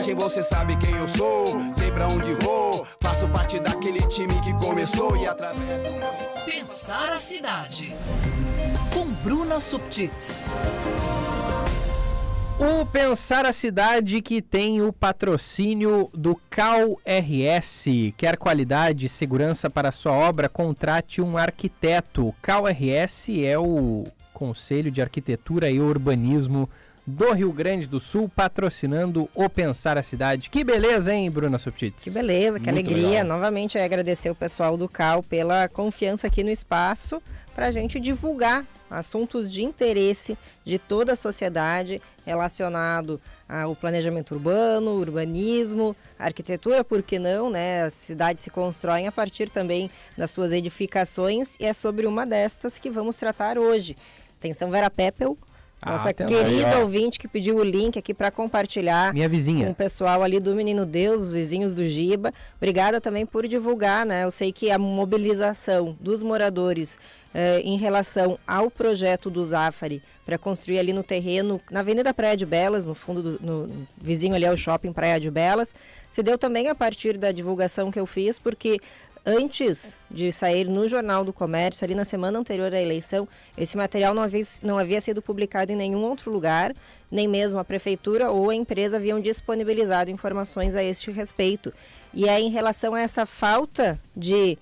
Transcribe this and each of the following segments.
viagem você sabe quem eu sou. Sei pra onde vou, faço parte daquele time que começou. E através do meu... Pensar a cidade, com Bruna Subtits. O Pensar a Cidade que tem o patrocínio do Cal RS. Quer qualidade e segurança para a sua obra? Contrate um arquiteto. Cal RS é o Conselho de Arquitetura e Urbanismo do Rio Grande do Sul, patrocinando o Pensar a Cidade. Que beleza, hein, Bruna Subtits? Que beleza, que Muito alegria. legal. Novamente, agradecer o pessoal do Cal pela confiança aqui no espaço para a gente divulgar assuntos de interesse de toda a sociedade relacionado ao planejamento urbano, urbanismo, arquitetura, por que não, né? As cidades se constroem a partir também das suas edificações e é sobre uma destas que vamos tratar hoje. Atenção, Vera Peppel, nossa querida ouvinte que pediu o link aqui para compartilhar. Minha vizinha. Com o pessoal ali do Menino Deus, os vizinhos do Giba. Obrigada também por divulgar, né? Eu sei que a mobilização dos moradores em relação ao projeto do Zafari para construir ali no terreno, na Avenida Praia de Belas, no fundo, no vizinho ali ao shopping Praia de Belas, se deu também a partir da divulgação que eu fiz, porque antes de sair no Jornal do Comércio, ali na semana anterior à eleição, esse material não havia sido publicado em nenhum outro lugar, nem mesmo a prefeitura ou a empresa haviam disponibilizado informações a este respeito. E é em relação a essa falta de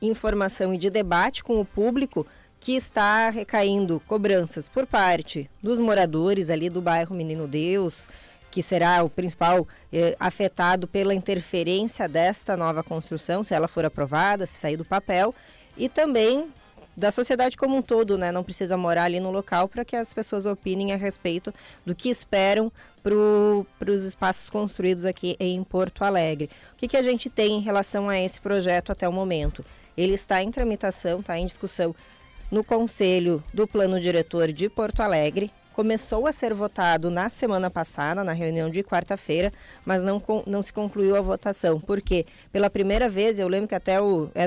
informação e de debate com o público que está recaindo cobranças por parte dos moradores ali do bairro Menino Deus, que será o principal afetado pela interferência desta nova construção, se ela for aprovada, se sair do papel, e também da sociedade como um todo, né? Não precisa morar ali no local para que as pessoas opinem a respeito do que esperam para os espaços construídos aqui em Porto Alegre. O que a gente tem em relação a esse projeto até o momento? Ele está em tramitação, está em discussão no Conselho do Plano Diretor de Porto Alegre. Começou a ser votado na semana passada, na reunião de quarta-feira, mas não se concluiu a votação. Por quê? Pela primeira vez, eu lembro que até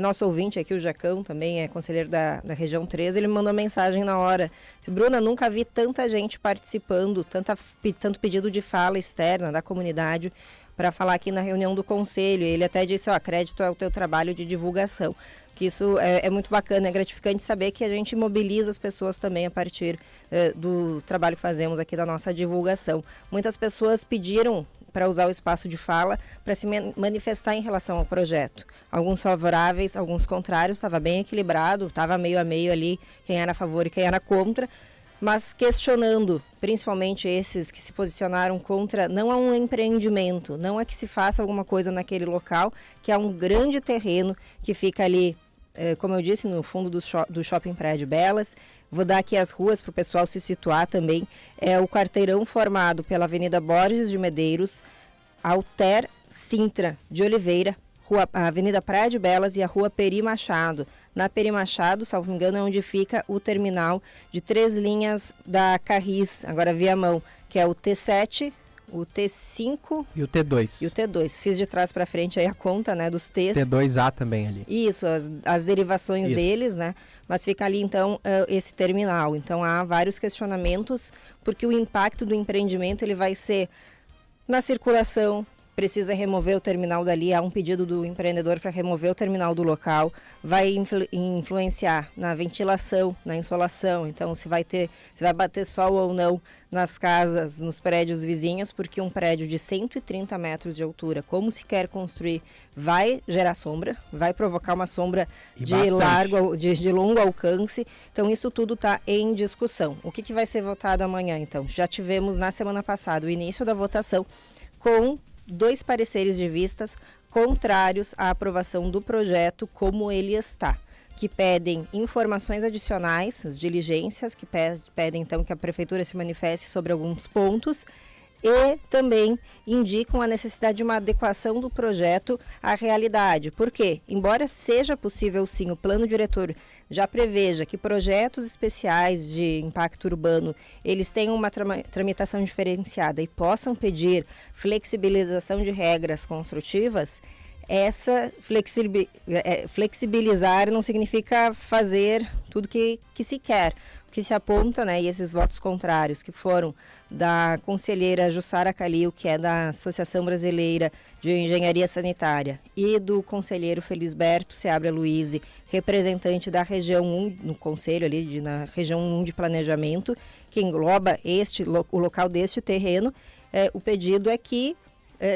nosso ouvinte aqui, o Jacão, também é conselheiro da região 13, ele me mandou mensagem na hora. Bruna, nunca vi tanta gente participando, tanto pedido de fala externa da comunidade para falar aqui na reunião do conselho. Ele até disse, crédito ao teu trabalho de divulgação. Que isso é muito bacana, é gratificante saber que a gente mobiliza as pessoas também a partir do trabalho que fazemos aqui da nossa divulgação. Muitas pessoas pediram para usar o espaço de fala para se manifestar em relação ao projeto. Alguns favoráveis, alguns contrários, estava bem equilibrado, estava meio a meio ali, quem era a favor e quem era contra, mas questionando, principalmente esses que se posicionaram contra, não há um empreendimento, não é que se faça alguma coisa naquele local, que é um grande terreno que fica ali, como eu disse, no fundo do shopping Praia de Belas. Vou dar aqui as ruas para o pessoal se situar também. É o quarteirão formado pela Avenida Borges de Medeiros, Alter Sintra de Oliveira, a Avenida Praia de Belas e a Rua Peri Machado. Na Peri Machado, salvo me engano, é onde fica o terminal de 3 linhas da Carris, agora Viamão, que é o T7, o T5 e o T2. E o T2. Fiz de trás para frente aí a conta, né, dos T's. T2A também ali. Isso, as derivações deles, né? Mas fica ali, então, esse terminal. Então, há vários questionamentos, porque o impacto do empreendimento ele vai ser na circulação. Precisa remover o terminal dali, há um pedido do empreendedor para remover o terminal do local, vai influenciar na ventilação, na insolação, então se vai bater sol ou não nas casas, nos prédios vizinhos, porque um prédio de 130 metros de altura, como se quer construir, vai gerar sombra, vai provocar uma sombra de longo alcance, então isso tudo está em discussão. O que vai ser votado amanhã, então? Já tivemos na semana passada o início da votação com 2 pareceres de vistas contrários à aprovação do projeto como ele está, que pedem informações adicionais, as diligências, que pedem então que a prefeitura se manifeste sobre alguns pontos e também indicam a necessidade de uma adequação do projeto à realidade. Por quê? Embora seja possível sim, o plano diretor já preveja que projetos especiais de impacto urbano, eles tenham uma tramitação diferenciada e possam pedir flexibilização de regras construtivas, essa flexibilizar não significa fazer tudo que se quer. que se aponta, né, e esses votos contrários que foram da conselheira Jussara Calil, que é da Associação Brasileira de Engenharia Sanitária, e do conselheiro Felisberto Seabra Luiz, representante da região 1, no conselho ali, na região 1 de planejamento, que engloba o local deste terreno, o pedido é que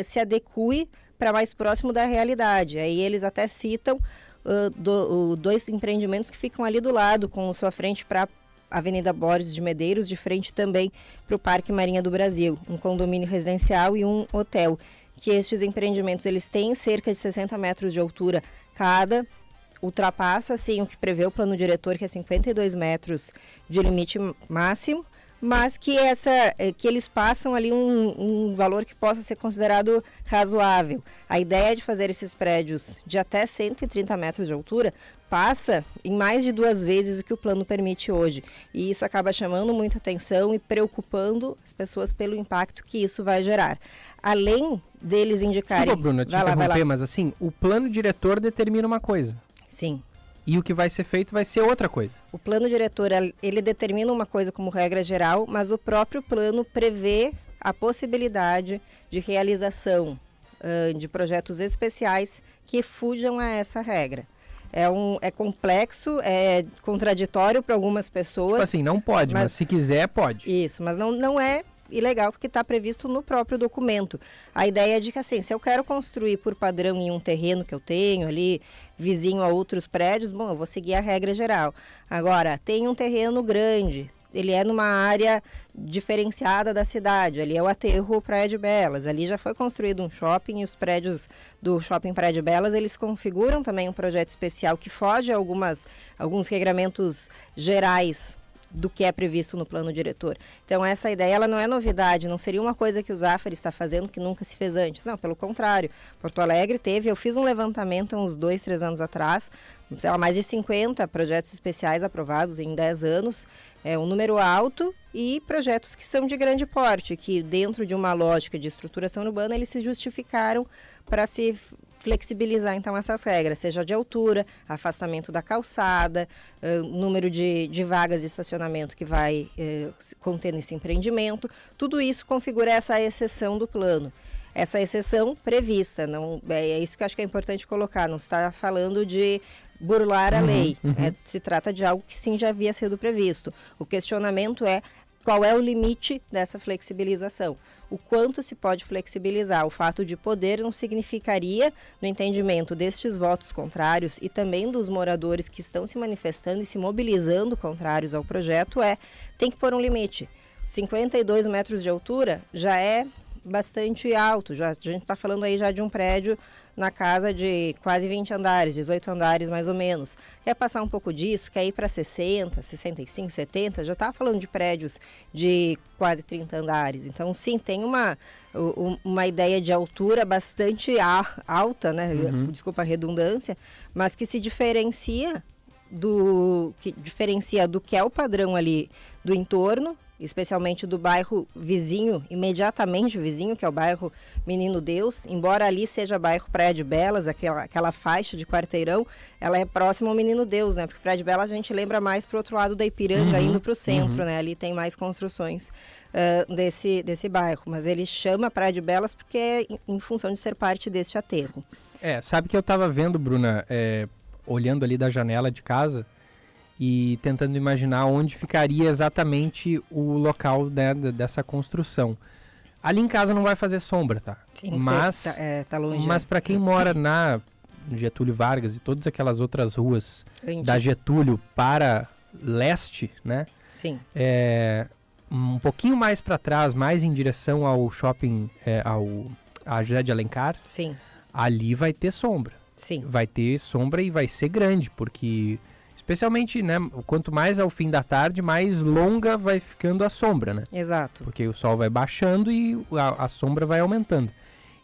se adeque para mais próximo da realidade. Aí eles até citam dois empreendimentos que ficam ali do lado, com sua frente para Avenida Borges de Medeiros, de frente também para o Parque Marinha do Brasil, um condomínio residencial e um hotel, que estes empreendimentos eles têm cerca de 60 metros de altura cada, ultrapassa sim o que prevê o plano diretor, que é 52 metros de limite máximo, mas que eles passam ali um valor que possa ser considerado razoável. A ideia de fazer esses prédios de até 130 metros de altura passa em mais de 2 vezes o que o plano permite hoje. E isso acaba chamando muita atenção e preocupando as pessoas pelo impacto que isso vai gerar. Além deles indicarem... Desculpa, Bruna, te interromper, mas assim, o plano diretor determina uma coisa. Sim. E o que vai ser feito vai ser outra coisa. O plano diretor, ele determina uma coisa como regra geral, mas o próprio plano prevê a possibilidade de realização de projetos especiais que fujam a essa regra. É complexo, é contraditório para algumas pessoas. Tipo assim, não pode, mas se quiser, pode. Isso, mas não é ilegal porque está previsto no próprio documento. A ideia é de que, assim, se eu quero construir por padrão em um terreno que eu tenho ali, vizinho a outros prédios, bom, eu vou seguir a regra geral. Agora, tem um terreno grande, ele é numa área diferenciada da cidade, ali é o aterro Praia de Belas, ali já foi construído um shopping e os prédios do shopping Praia de Belas, eles configuram também um projeto especial que foge a alguns regramentos gerais do que é previsto no plano diretor. Então essa ideia ela não é novidade, não seria uma coisa que o Zafari está fazendo que nunca se fez antes. Não, pelo contrário. Porto Alegre eu fiz um levantamento uns 2, 3 anos atrás, sei lá, mais de 50 projetos especiais aprovados em 10 anos, é um número alto, e projetos que são de grande porte, que dentro de uma lógica de estruturação urbana eles se justificaram para se flexibilizar então essas regras, seja de altura, afastamento da calçada, número de vagas de estacionamento que vai conter nesse empreendimento, tudo isso configura essa exceção do plano. Essa exceção prevista, não, é isso que eu acho que é importante colocar, não está falando de burlar a lei, se trata de algo que sim já havia sido previsto. O questionamento é qual é o limite dessa flexibilização. O quanto se pode flexibilizar? O fato de poder não significaria, no entendimento destes votos contrários e também dos moradores que estão se manifestando e se mobilizando contrários ao projeto, tem que pôr um limite. 52 metros de altura já é bastante alto, a gente está falando aí já de um prédio na casa de quase 20 andares, 18 andares mais ou menos. Quer passar um pouco disso, quer ir para 60, 65, 70, já está falando de prédios de quase 30 andares. Então, sim, tem uma ideia de altura bastante alta, né? Desculpa a redundância, mas que se diferencia do que é o padrão ali do entorno, especialmente do bairro vizinho, imediatamente vizinho, que é o bairro Menino Deus, embora ali seja bairro Praia de Belas, aquela faixa de quarteirão, ela é próxima ao Menino Deus, né? Porque Praia de Belas a gente lembra mais para o outro lado da Ipiranga, indo para o centro, né? Ali tem mais construções desse bairro, mas ele chama Praia de Belas porque é em função de ser parte deste aterro. Sabe que eu estava vendo, Bruna, olhando ali da janela de casa, e tentando imaginar onde ficaria exatamente o local, né, dessa construção. Ali em casa não vai fazer sombra, tá? Sim, mas tá longe. Mas para quem mora na Getúlio Vargas e todas aquelas outras ruas da Getúlio para leste, né? Sim. Um pouquinho mais para trás, mais em direção ao shopping, a José de Alencar. Sim. Ali vai ter sombra. Sim. Vai ter sombra e vai ser grande, porque... Especialmente, né, quanto mais ao fim da tarde, mais longa vai ficando a sombra, né? Exato. Porque o sol vai baixando e a sombra vai aumentando.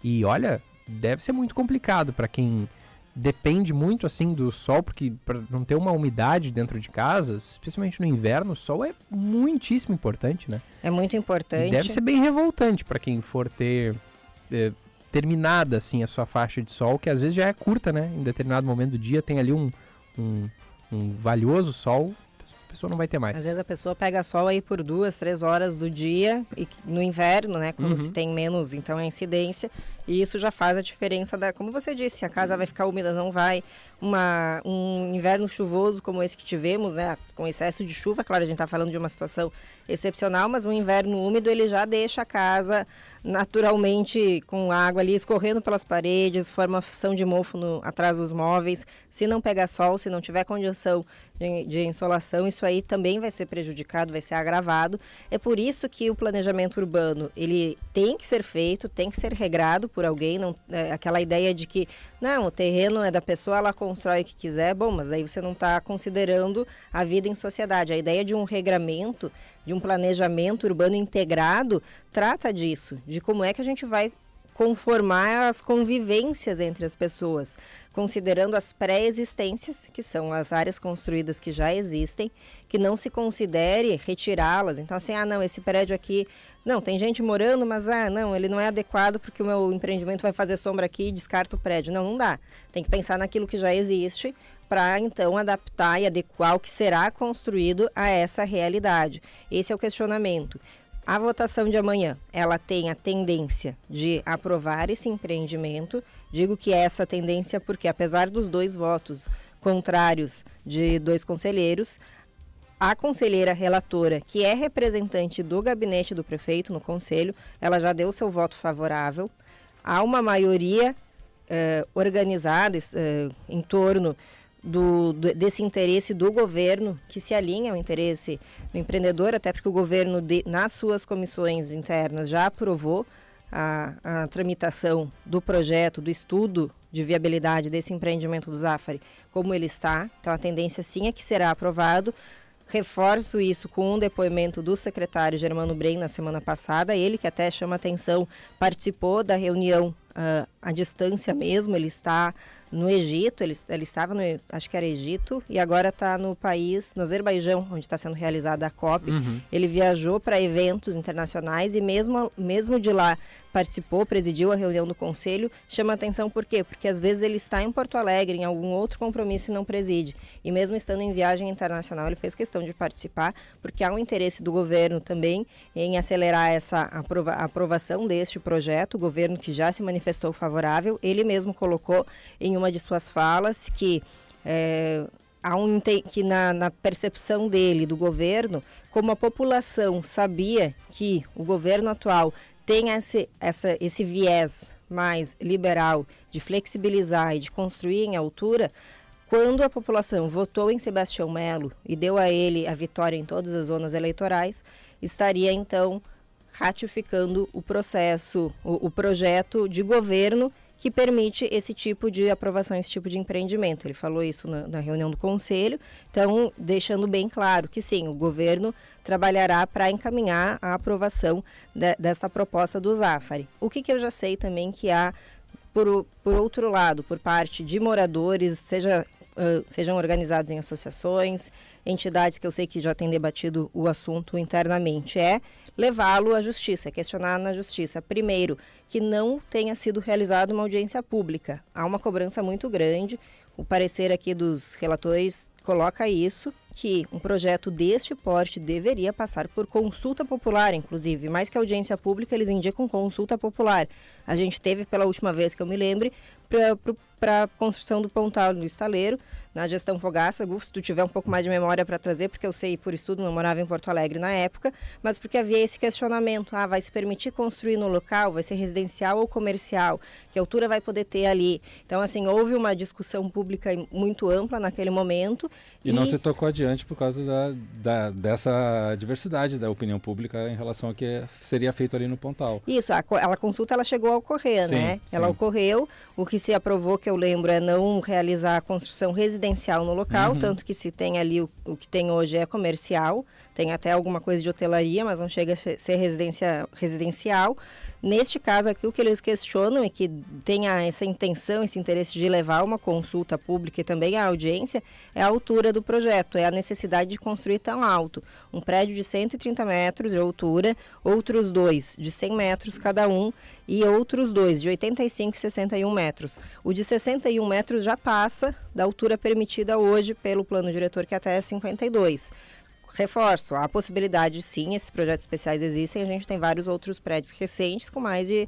E olha, deve ser muito complicado para quem depende muito assim do sol, porque para não ter uma umidade dentro de casa, especialmente no inverno, o sol é muitíssimo importante, né? É muito importante. E deve ser bem revoltante para quem for ter terminada assim a sua faixa de sol, que às vezes já é curta, né? Em determinado momento do dia tem ali um valioso sol, pessoa não vai ter mais. Às vezes a pessoa pega sol aí por 2, 3 horas do dia, e no inverno, né, quando se tem menos, então a incidência, e isso já faz a diferença como você disse, a casa vai ficar úmida, não vai. Um inverno chuvoso como esse que tivemos, né, com excesso de chuva, claro, a gente está falando de uma situação excepcional, mas um inverno úmido ele já deixa a casa naturalmente com água ali escorrendo pelas paredes, formação de mofo atrás dos móveis. Se não pegar sol, se não tiver condição de insolação, isso aí também vai ser prejudicado, vai ser agravado. É por isso que o planejamento urbano, ele tem que ser feito, tem que ser regrado por alguém, não, aquela ideia de que, não, o terreno é da pessoa, ela constrói o que quiser, bom, mas aí você não está considerando a vida em sociedade. A ideia de um regramento, de um planejamento urbano integrado, trata disso, de como é que a gente vai conformar as convivências entre as pessoas, considerando as pré-existências, que são as áreas construídas que já existem, que não se considere retirá-las. Então, assim, não, esse prédio aqui, não, tem gente morando, mas, não, ele não é adequado porque o meu empreendimento vai fazer sombra aqui e descarta o prédio. Não dá. Tem que pensar naquilo que já existe para, então, adaptar e adequar o que será construído a essa realidade. Esse é o questionamento. A votação de amanhã, ela tem a tendência de aprovar esse empreendimento. Digo que é essa tendência porque, apesar dos 2 votos contrários de 2 conselheiros, a conselheira relatora, que é representante do gabinete do prefeito no conselho, ela já deu seu voto favorável. Há uma maioria organizada em torno desse interesse do governo, que se alinha ao interesse do empreendedor, até porque o governo, nas suas comissões internas, já aprovou a tramitação do projeto, do estudo de viabilidade desse empreendimento do Zafari, como ele está. Então, a tendência sim é que será aprovado. Reforço isso com um depoimento do secretário Germano Brem na semana passada, ele que até chama atenção, participou da reunião à distância mesmo, ele está no Egito, ele estava no, acho que era Egito, e agora está no país, no Azerbaijão, onde está sendo realizada a COP. Ele viajou para eventos internacionais e mesmo de lá participou, presidiu a reunião do conselho. Chama atenção por quê? Porque às vezes ele está em Porto Alegre, em algum outro compromisso e não preside. E mesmo estando em viagem internacional, ele fez questão de participar, porque há um interesse do governo também em acelerar essa aprovação deste projeto. O governo que já se manifestou favorável, ele mesmo colocou em uma de suas falas que que na percepção dele, do governo, como a população sabia que o governo atual tem esse viés mais liberal de flexibilizar e de construir em altura, quando a população votou em Sebastião Melo e deu a ele a vitória em todas as zonas eleitorais, estaria então ratificando o processo, o projeto de governo que permite esse tipo de aprovação, esse tipo de empreendimento. Ele falou isso na reunião do Conselho, então deixando bem claro que sim, o governo trabalhará para encaminhar a aprovação dessa proposta do Zafari. O que eu já sei também que há, por outro lado, por parte de moradores, sejam organizados em associações, entidades que eu sei que já têm debatido o assunto internamente, é levá-lo à justiça, questionar na justiça. Primeiro, que não tenha sido realizada uma audiência pública. Há uma cobrança muito grande. O parecer aqui dos relatores coloca isso, que um projeto deste porte deveria passar por consulta popular, inclusive. Mais que audiência pública, eles indicam consulta popular. A gente teve, pela última vez que eu me lembre, para a construção do pontal do estaleiro, na gestão Fogaça. Se tu tiver um pouco mais de memória para trazer, porque eu sei por estudo, não morava em Porto Alegre na época, mas porque havia esse questionamento, vai se permitir construir no local, vai ser residencial ou comercial, que altura vai poder ter ali. Então, assim, houve uma discussão pública muito ampla naquele momento. E não se tocou adiante por causa dessa diversidade da opinião pública em relação ao que seria feito ali no pontal. Isso, a consulta ela chegou a ocorrer, sim, né? Sim. Ela ocorreu, o que se aprovou, que eu lembro, é não realizar a construção residencial no local, tanto que se tem ali, o que tem hoje é comercial, tem até alguma coisa de hotelaria, mas não chega a ser residencial. Neste caso aqui, o que eles questionam é que tenha essa intenção, esse interesse de levar uma consulta pública e também a audiência, é a altura do projeto, é a necessidade de construir tão alto. Um prédio de 130 metros de altura, outros 2 de 100 metros cada um e outros 2 de 85 e 61 metros. O de 61 metros já passa da altura permitida hoje pelo plano diretor, que até é 52. reforço, há possibilidade sim, esses projetos especiais existem, a gente tem vários outros prédios recentes com mais de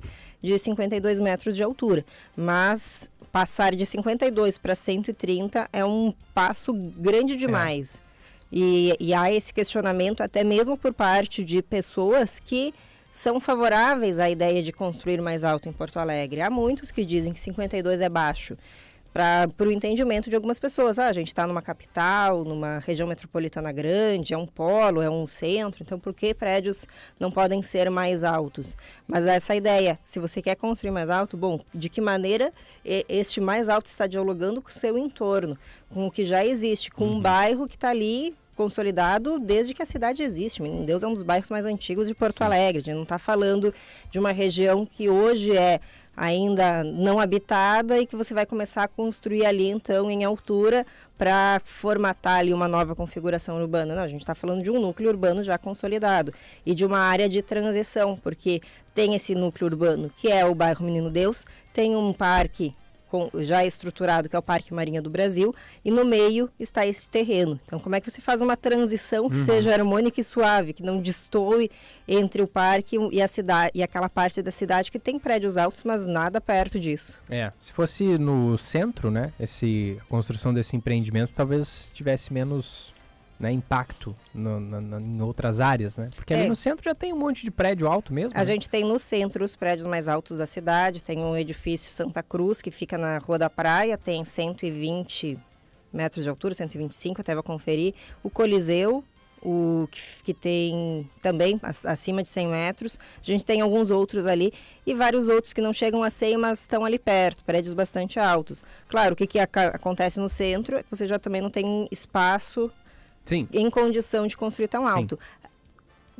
52 metros de altura, mas passar de 52 para 130 é um passo grande demais. E há esse questionamento até mesmo por parte de pessoas que são favoráveis à ideia de construir mais alto em Porto Alegre. Há muitos que dizem que 52 é baixo. Para o entendimento de algumas pessoas, a gente está numa capital, numa região metropolitana grande, é um polo, é um centro, então por que prédios não podem ser mais altos? Mas essa ideia, se você quer construir mais alto, bom, de que maneira este mais alto está dialogando com o seu entorno, com o que já existe, com um bairro que está ali consolidado desde que a cidade existe. Menino Deus é um dos bairros mais antigos de Porto Alegre, a gente não está falando de uma região que hoje é ainda não habitada e que você vai começar a construir ali então em altura para formatar ali uma nova configuração urbana. Não, a gente está falando de um núcleo urbano já consolidado e de uma área de transição, porque tem esse núcleo urbano que é o bairro Menino Deus, tem um parque já estruturado, que é o Parque Marinha do Brasil, e no meio está esse terreno. Então, como é que você faz uma transição que seja harmônica e suave, que não destoe entre o parque e a cidade, e aquela parte da cidade que tem prédios altos, mas nada perto disso. Se fosse no centro, né, a construção desse empreendimento talvez tivesse menos, né, impacto em outras áreas, né? Porque ali no centro já tem um monte de prédio alto mesmo. A gente tem no centro os prédios mais altos da cidade, tem um edifício Santa Cruz, que fica na Rua da Praia, tem 120 metros de altura, 125, até vou conferir. O Coliseu, que tem também acima de 100 metros. A gente tem alguns outros ali e vários outros que não chegam a 100, mas estão ali perto, prédios bastante altos. Claro, o que acontece no centro é que você já também não tem espaço em condição de construir tão alto.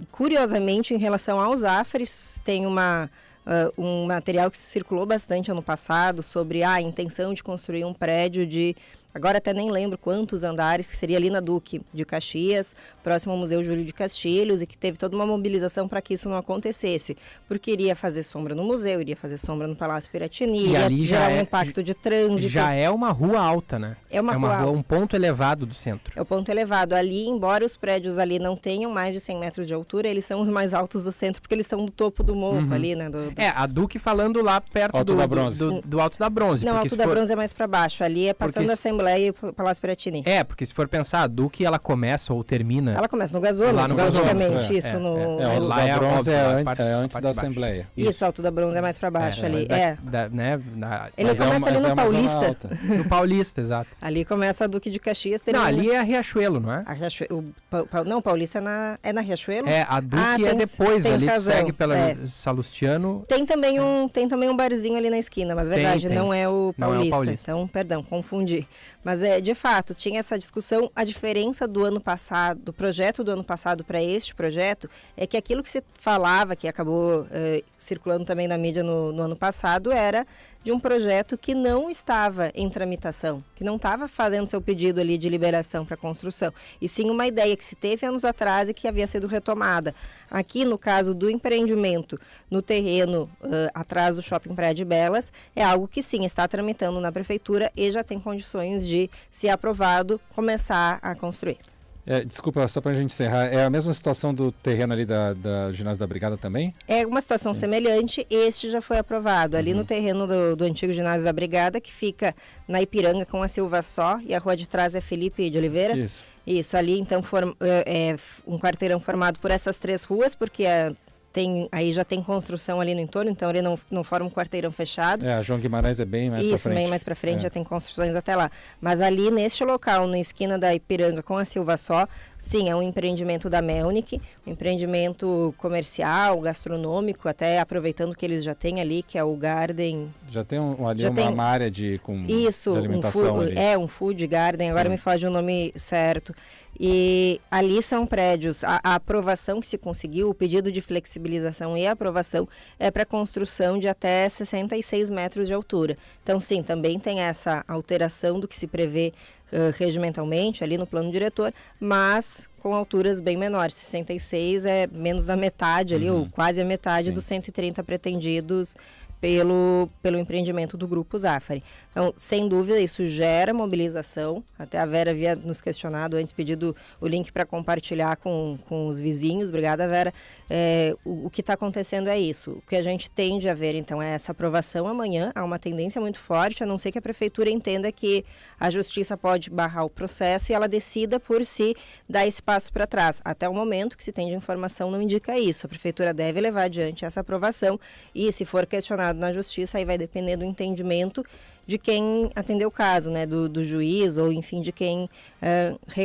Curiosamente, em relação aos AFRES, tem um material que circulou bastante ano passado sobre a intenção de construir um prédio de, agora até nem lembro quantos andares, que seria ali na Duque de Caxias, próximo ao Museu Júlio de Castilhos, e que teve toda uma mobilização para que isso não acontecesse, porque iria fazer sombra no museu, iria fazer sombra no Palácio Piratini, iria gerar um impacto de trânsito. Já é uma rua alta, né? É uma rua, um ponto elevado do centro. É o ponto elevado. Ali, embora os prédios ali não tenham mais de 100 metros de altura, eles são os mais altos do centro, porque eles estão do topo do morro ali, né? A Duque falando lá perto Alto da Bronze. do Alto da Bronze. Não, Alto da Bronze é mais para baixo. Ali é passando a Assembleia e o Palácio Piratini. Porque se for pensar, a Duque, ela começa ou termina... Ela começa no gasômetro, lá no praticamente. Isso, Alto lá da Bronze óbvio, antes da Assembleia. Isso, Alto da Bronze é mais para baixo ali. Ele começa ali no Paulista. No Paulista, exato. Ali começa a Duque de Caxias. Não, ali é Riachuelo, não é? Não, Paulista é na Riachuelo? A Duque é depois, ali segue pela Salustiano. Tem também um barzinho ali na esquina, mas verdade, tem. não é o Paulista. Não é o Paulista. Então, perdão, confundi. Mas de fato, tinha essa discussão. A diferença do ano passado, do projeto do ano passado para este projeto, é que aquilo que se falava, que acabou circulando também na mídia no ano passado, era de um projeto que não estava em tramitação, que não estava fazendo seu pedido ali de liberação para construção, e sim uma ideia que se teve anos atrás e que havia sido retomada. Aqui, no caso do empreendimento no terreno atrás do Shopping Praia de Belas, é algo que sim está tramitando na prefeitura e já tem condições de, se aprovado, começar a construir. Desculpa, só para a gente encerrar, é a mesma situação do terreno ali da Ginásio da Brigada também? É uma situação semelhante, este já foi aprovado, ali no terreno do antigo Ginásio da Brigada, que fica na Ipiranga com a Silva Só, e a rua de trás é Felipe de Oliveira. Isso, ali então é um quarteirão formado por essas três ruas, porque aí já tem construção ali no entorno, então ele não forma um quarteirão fechado. A João Guimarães é bem mais para frente. Isso, bem mais para frente, já tem construções até lá. Mas ali neste local, na esquina da Ipiranga com a Silva Só, sim, é um empreendimento da Melnick, um empreendimento comercial, gastronômico, até aproveitando que eles já têm ali, que é o Garden. Já tem uma área de alimentação ali. Um food garden, agora me foge o nome certo. E ali são prédios, a aprovação que se conseguiu, o pedido de flexibilização e a aprovação é para construção de até 66 metros de altura. Então sim, também tem essa alteração do que se prevê regimentalmente ali no plano diretor, mas com alturas bem menores. 66 é menos da metade ali, ou quase a metade dos 130 pretendidos pelo empreendimento do Grupo Zafari. Então, sem dúvida, isso gera mobilização. Até a Vera havia nos questionado antes, pedido o link para compartilhar com os vizinhos. Obrigada, Vera. O que está acontecendo é isso. O que a gente tende a ver, então, é essa aprovação amanhã. Há uma tendência muito forte, a não ser que a Prefeitura entenda que a Justiça pode barrar o processo e ela decida por si dar esse passo para trás. Até o momento que se tem de informação não indica isso. A Prefeitura deve levar adiante essa aprovação e, se for questionado na Justiça, aí vai depender do entendimento de quem atendeu o caso, né, do juiz ou, enfim, de quem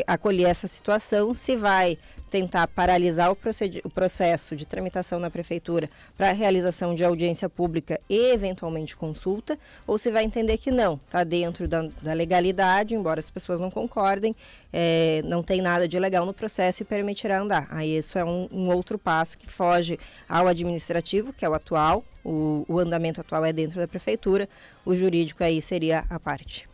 acolher essa situação, se vai tentar paralisar o processo de tramitação na Prefeitura para a realização de audiência pública e, eventualmente, consulta, ou se vai entender que não, está dentro da legalidade, embora as pessoas não concordem, não tem nada de ilegal no processo e permitirá andar. Aí isso é um outro passo que foge ao administrativo, que é o atual, o andamento atual é dentro da Prefeitura, o jurídico aí seria a parte.